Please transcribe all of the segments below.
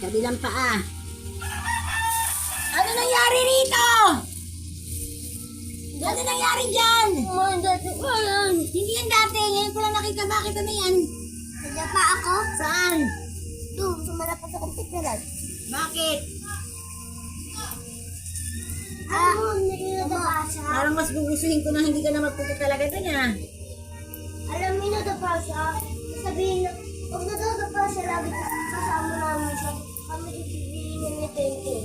Kabilang paa. Ano nangyari rito? Ano nangyari dyan? Dati ko yan. Hindi yan dati. Ngayon ko lang nakita. Bakit ano yan? Kaya pa ako? Saan? Doon, sumalapot sa kompiteran. Bakit? Nadapa siya. Parang mas gugustuhin ko na hindi ka na magputi talaga dun ah. Alam mo, nadapa siya. Sabihin na, pag nadadapa siya, lagi kasama namin siya. Kami ipipilingan ni Tente.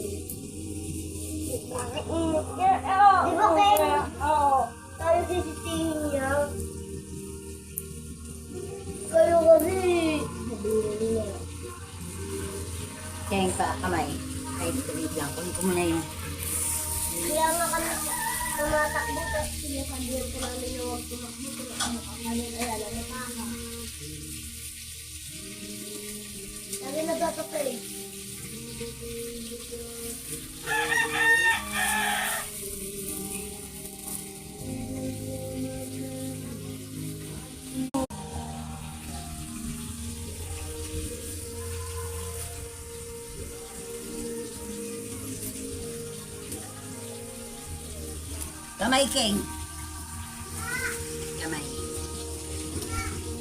Bakit init niya? Di ba kayo? Oo. Tayo sisitihin niya. Kayo kasi. Sabihin niya. Kaya yung kamay. Kahit tuloy lang. Kunin ko muna yun. Kaya nga kami tumatakbo tapos sinasabihan ko namin na huwag tumakbo. Tumakbo ka namin. Ayan, ano pa ka? Lagi nagtatapay. Kamay, King. Kamay.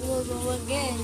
Huwag again.